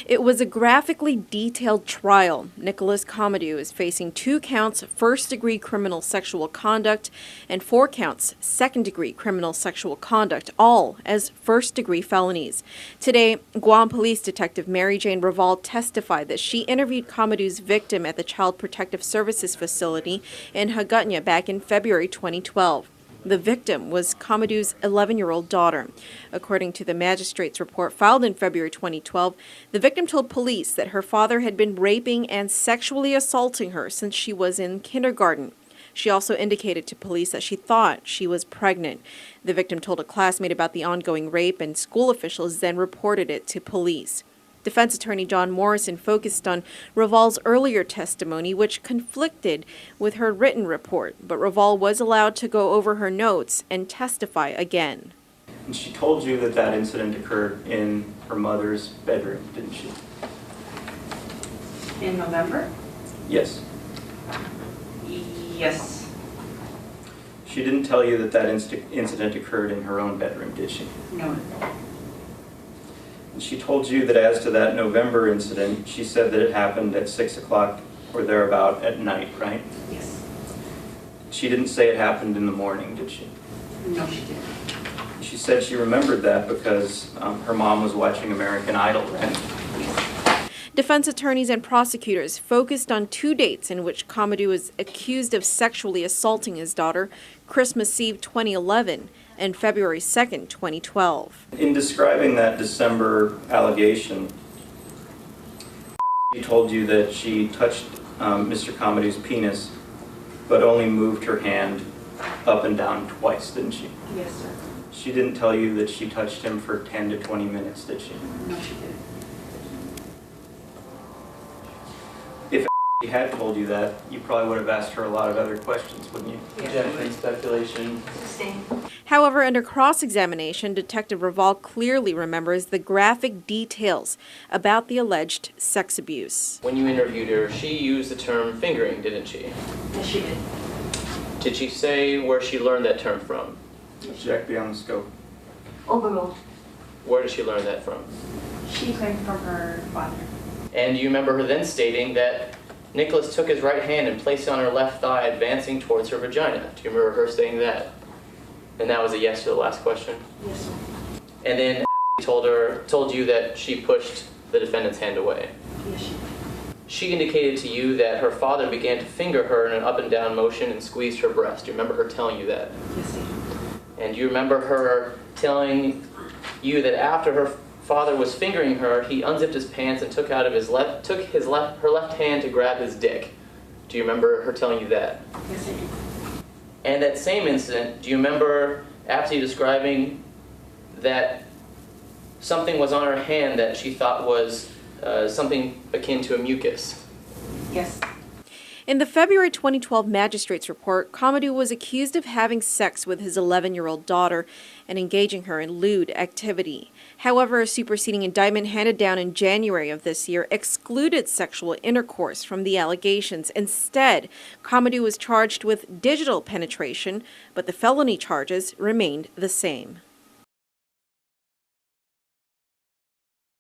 It was a graphically detailed trial. Nicholas CAMADDU is facing 2 counts first-degree criminal sexual conduct and 4 counts second-degree criminal sexual conduct, all as first-degree felonies. Today, Guam Police Detective Mary Jane Raval testified that she interviewed CAMADDU's victim at the Child Protective Services facility in Hagåtña back in February 2012. The victim was CAMADDU's 11-year-old daughter. According to the magistrate's report filed in February 2012, the victim told police that her father had been raping and sexually assaulting her since she was in kindergarten. She also indicated to police that she thought she was pregnant. The victim told a classmate about the ongoing rape, and school officials then reported it to police. Defense attorney John Morrison focused on Raval's earlier testimony, which conflicted with her written report, but Raval was allowed to go over her notes and testify again. And she told you that that incident occurred in her mother's bedroom, didn't she? In November? Yes. Yes. She didn't tell you that that incident occurred in her own bedroom, did she? No. And she told you that as to that November incident, she said that it happened at 6 o'clock or thereabout at night, right? Yes. She didn't say it happened in the morning, did she? No, she didn't. She said she remembered that because her mom was watching American Idol, right? Defense attorneys and prosecutors focused on 2 dates in which CAMADDU was accused of sexually assaulting his daughter, Christmas Eve 2011 and February 2nd, 2012. In describing that December allegation, she told you that she touched Mr. CAMADDU's penis, but only moved her hand up and down twice, didn't she? Yes, sir. She didn't tell you that she touched him for 10 to 20 minutes, did she? No, she didn't. If she had told you that, you probably would have asked her a lot of other questions, wouldn't you? Objection, speculation. Sustained. However, under cross-examination, Detective Raval clearly remembers the graphic details about the alleged sex abuse. When you interviewed her, she used the term fingering, didn't she? Yes, she did. Did she say where she learned that term from? Object beyond the scope. Overruled. Where did she learn that from? She claimed from her father. And you remember her then stating that Nicholas took his right hand and placed it on her left thigh, advancing towards her vagina. Do you remember her saying that? And that was a yes to the last question? Yes, sir. And then told you that she pushed the defendant's hand away. Yes, she did. She indicated to you that her father began to finger her in an up and down motion and squeezed her breast. Do you remember her telling you that? Yes, I do. And you remember her telling you that after her father was fingering her, he unzipped his pants and took her left hand to grab his dick. Do you remember her telling you that? Yes, I do. And that same incident, do you remember after you describing that something was on her hand that she thought was something akin to a mucus? Yes. In the February 2012 magistrate's report, CAMADDU was accused of having sex with his 11-year-old daughter and engaging her in lewd activity. However, a superseding indictment handed down in January of this year excluded sexual intercourse from the allegations. Instead, CAMADDU was charged with digital penetration, but the felony charges remained the same.